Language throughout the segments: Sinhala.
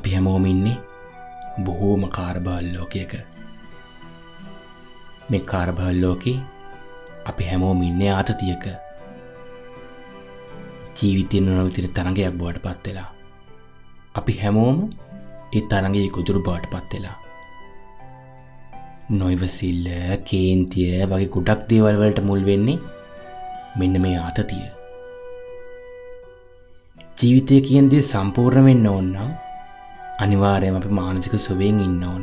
අපි හැමෝම ඉන්නේ බොහෝම කාර්යබහුල ලෝකයක. මේ කාර්යබහුල ලෝකේ අපි හැමෝම ඉන්නේ ආතතියක. ජීවිතේ නොනවතින තරංගයක් බවට පත් වෙලා. අපි හැමෝම ඒ තරංගයේ ගොදුරු බවට පත් වෙලා. නොයවසිල්ල, කේන්තිය වගේ ගොඩක් දේවල් වලට මුල් වෙන්නේ මෙන්න මේ ආතතිය. ජීවිතය කියන දේ සම්පූර්ණ වෙන්න ඕන නම් අනිවාර්යයෙන්ම අපි මානසික සුවයෙන් ඉන්න ඕන.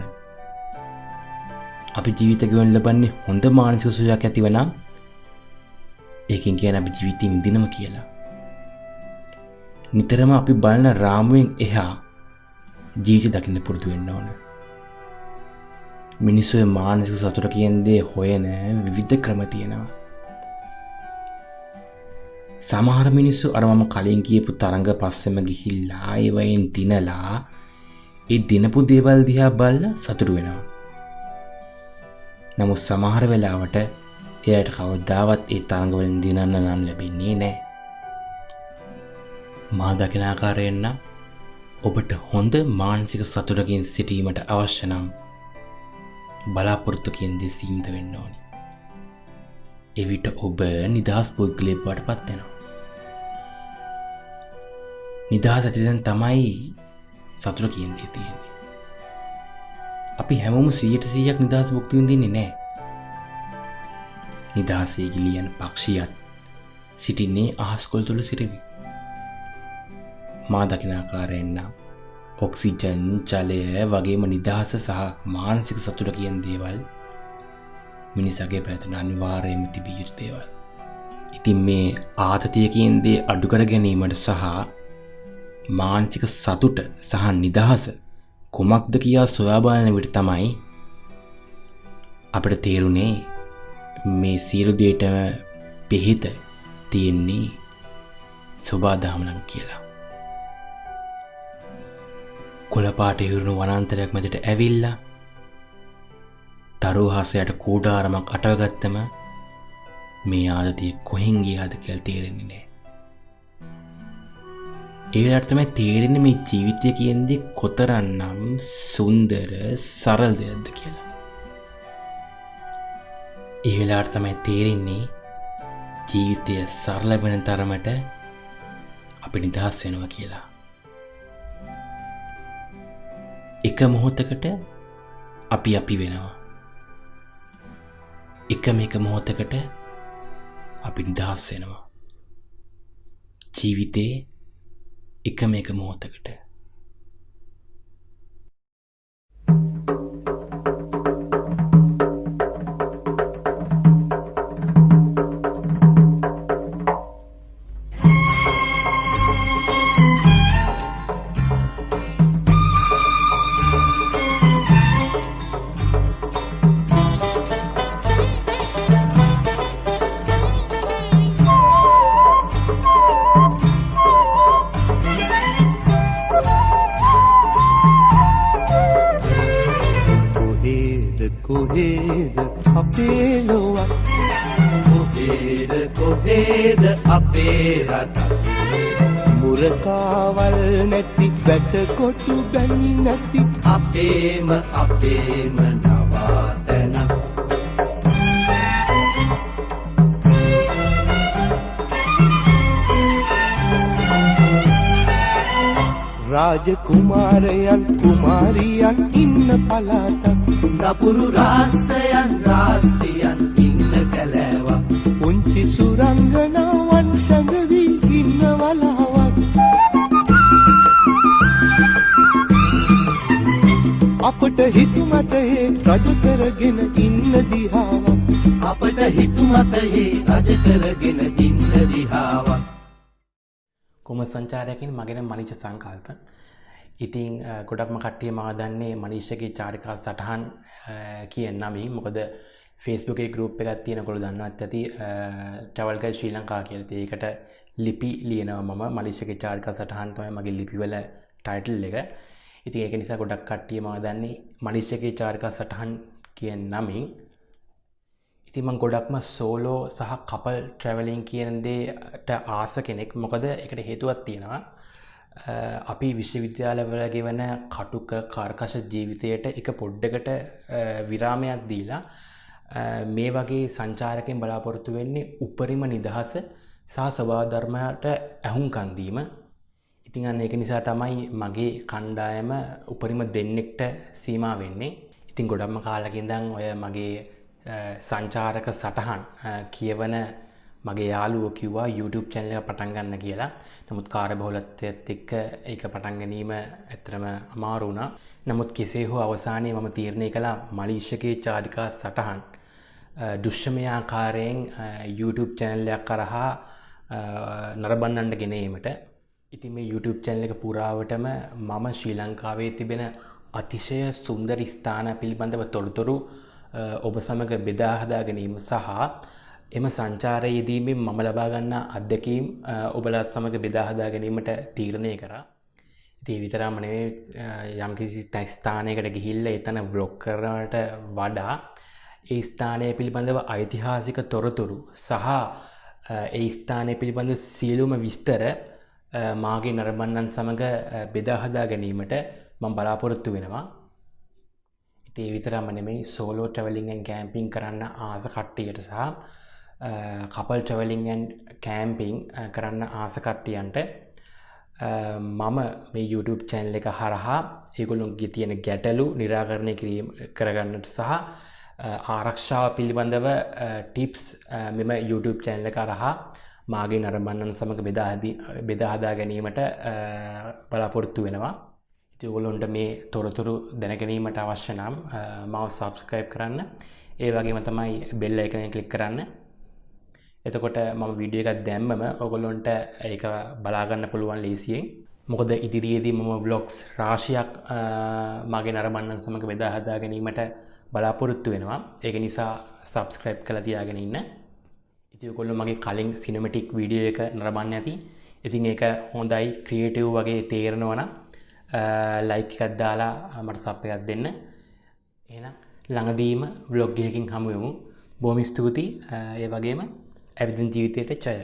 අපි ජීවිත ගෙවන්න ලබන්නේ හොඳ මානසික සුවයක් ඇතිව නම් ඒකෙන් කියන්නේ අපි ජීවිතේ විඳිනවා කියලා. නිතරම අපි බලන රාමුවෙන් එහා ජීවිතය දකින්න පුරුදු වෙන්න ඕන. මිනිස්සුගේ මානසික සතුට කියන දේ හොයන විවිධ ක්‍රම තියෙනවා. සමහර මිනිස්සු අර මම කලින් කියපු තරංග පස්සෙම ගිහිල්ලා ඒවයින් දිනලා ඒ දිනපු දේවල් දිහා බලලා සතුටු වෙනවා. නමුත් සමහර වෙලාවට එයාට කවදාවත් ඒ තරංග වලින් දිනන්න නම් ලැබෙන්නේ නැහැ. මා දකින ආකාරයෙන් නම් ඔබට හොඳ මානසික සතුටකින් සිටීමට අවශ්‍ය නම් බලාපොරොත්තු කියන දේ සීමිත වෙන්න ඕනි. එවිට ඔබ නිදහස් පුද්ගලයෙක් බවට පත් වෙනවා. නිදහස ඇතිවෙන තමයි සතුට කියන දේ තියෙන්නේ. අපි හැමෝම 100% නිදහස භුක්ති විඳින්නේ නැහැ. නිදහසේ ගිලියන පක්ෂියත් සිටින්නේ අහස්කොළ තුල සිටවි. මා දකින ආකාරයෙන් නම් ඔක්සිජන්, ජලය වගේම නිදහස සහ මානසික සතුට කියන දේවල් මිනිසාගේ පැතුන අනිවාර්යයෙන්ම තිබිය යුතු දේවල්. ඉතින් මේ ආතතිය කියන දේ අඩු කර ගැනීමට සහ මානසික සතුට සහ නිදහස කුමක්ද කියා සොයා බලන විට තමයි අපිට තේරුනේ මේ සියලු දේටම පිහිට තියෙන්නේ සෝබාදහම නම් කියලා. කොළපාට හිරුණු වනාන්තරයක් මැදට ඇවිල්ලා තරුහසයට කූඩාරමක් අටවගත්තම මේ ආතතිය කොහෙන් ගියාද කියලා තේරෙන්නේ නැහැ. ඒ වෙලාවට තමයි තේරෙන්නේ මේ ජීවිතය කියන්නේ කොතරම්නම් සුන්දර සරල දෙයක්ද කියලා. ඒ වෙලාවට තමයි තේරෙන්නේ ජීවිතය සරල වෙන තරමට අපි නිදහස් වෙනවා කියලා. එක මොහොතකට අපි වෙනවා. එක මොහොතකට අපි නිදහස් වෙනවා. ජීවිතේ එක මොහොතකට. කොහෙද අපේ රට මුරකාවල් නැති වැට කොටු බැනි නැති අපේම නවාතන රාජකුමාරයන් කුමාරියන් ඉන්න පළාතක් දපුරු රාසයන් ඉන්න කැලෑවක් පුංචි සුරංගනාවන් සැඟවී ඉන්න වලාවක් අපට හිතුමතේ රජ කරගෙන ඉන්න දිහාවක් අපට හිතුමතේ රජ කරගෙන ඉන්න දිහාවක්. කොම සංචාරයකින් මගෙන මනිච්ච සංකල්ප. ඉතින් ගොඩක්ම කට්ටිය මම දන්නේ මනීෂගේ චාරිකා සටහන් කියන නමින්. මොකද Facebook එකේ group එකක් තියෙනකොට දන්නවත් ඇති travel guide ශ්‍රී ලංකා කියලා. ඒකට ලිපි ලියනවා මම. මනීෂගේ චාරිකා සටහන් තමයි මගේ ලිපිවල title එක. ඉතින් ඒක නිසා ගොඩක් කට්ටිය මම දන්නේ මනීෂගේ චාරිකා සටහන් කියන නමින්. ඉතින් මම ගොඩක්ම සෝලෝ සහ කපල් ට්‍රැවලින් කියන දේට ආස කෙනෙක්. මොකද ඒකට හේතුවක් තියෙනවා. අපි විශ්වවිද්‍යාලවල ගෙවන කටුක කර්කශ ජීවිතයට එක පොඩ්ඩකට විරාමයක් දීලා මේ වගේ සංචාරකයන් බලාපොරොත්තු වෙන්නේ උපරිම නිදහස සහ ස්වභාව ධර්මයට ඇහුම්කන් දීම. ඉතින් අන්න ඒක නිසා තමයි මගේ කණ්ඩායම උපරිම දෙන්නෙක්ට සීමා වෙන්නේ. ඉතින් ගොඩක්ම කාලෙක ඉඳන් ඔය මගේ සංචාරක සටහන් කියවන මගේ යාළුවෝ කිව්වා YouTube channel එක පටන් ගන්න කියලා. නමුත් කාර්යබහුලත්වයත් එක්ක ඒක පටන් ගැනීම ඇත්තටම අමාරු වුණා. නමුත් කෙසේ හෝ අවසානයේ මම තීරණය කළා මලීෂගේ චාරිකා සටහන් දුෂ්‍යමය ආකාරයෙන් YouTube channel එකක් කරහා නරඹන්නට ගෙන ඒමට. ඉතින් මේ YouTube channel එක පුරාවටම මම ශ්‍රී ලංකාවේ තිබෙන අතිශය සුන්දර ස්ථාන පිළිබඳව තොරතුරු ඔබ සමග බෙදා හදා ගැනීම සහ එම සංචාරයේදී මම ලබා ගන්නා අත්දැකීම් ඔබලාත් සමග බෙදා හදා ගැනීමට තීරණය කරා. ඉතින් ඒ විතරම නෙවෙයි යම්කිසි ස්ථානයකට ගිහිල්ලා එතන vlog කරනවට වඩා ඒ ස්ථානය පිළිබඳව ඓතිහාසික තොරතුරු සහ ඒ ස්ථානය පිළිබඳ සියලුම විස්තර මාගේ නරඹන්නන් සමග බෙදා හදා ගැනීමට මම බලාපොරොත්තු වෙනවා. ඉතින් ඒ විතරම නෙමෙයි solo traveling and camping කරන්න ආස කට්ටියට සහ couple traveling and camping කරන්න ආස කට්ටියන්ට මම මේ YouTube channel එක හරහා ඒගොල්ලොන්ගේ තියෙන ගැටලු निराකරණය කරගන්නට සහ ආරක්ෂාව පිළිබඳව ටිප්ස් මෙම YouTube channel එක හරහා මාගේ නරඹන්නන් සමග බෙදා හදා ගැනීමට බලාපොරොත්තු වෙනවා. ඉතින් ඔයගොල්ලොන්ට මේ තොරතුරු දැන ගැනීමට අවශ්‍ය නම් මාව subscribe කරන්න. ඒ වගේම තමයි bell icon එක click කරන්න. එතකොට මම වීඩියෝ එකක් දැම්මම ඔයගොල්ලොන්ට ඒක බලා ගන්න පුළුවන් ලේසියෙන්. මොකද ඉදිරියේදී මම vlogs රාශියක් මාගේ නරඹන්නන් සමග බෙදා හදා ගැනීමට බලාපොරොත්තු වෙනවා. ඒක නිසා subscribe කරලා තියාගෙන ඉන්න. ඉතින් ඔයගොල්ලෝ මගේ කලින් cinematic වීඩියෝ එක නරඹන්න ඇති. ඉතින් ඒක හොඳයි ක්‍රියේටිව් වගේ තේරෙනවා නම් ලයික් එකක් දාලා මට සබ් එකක් දෙන්න. එහෙනම් ළඟදීම vlog එකකින් හමු වෙමු. බොහොම ස්තුතියි. ඒ වගේම ඇවිදින ජීවිතයට ජය.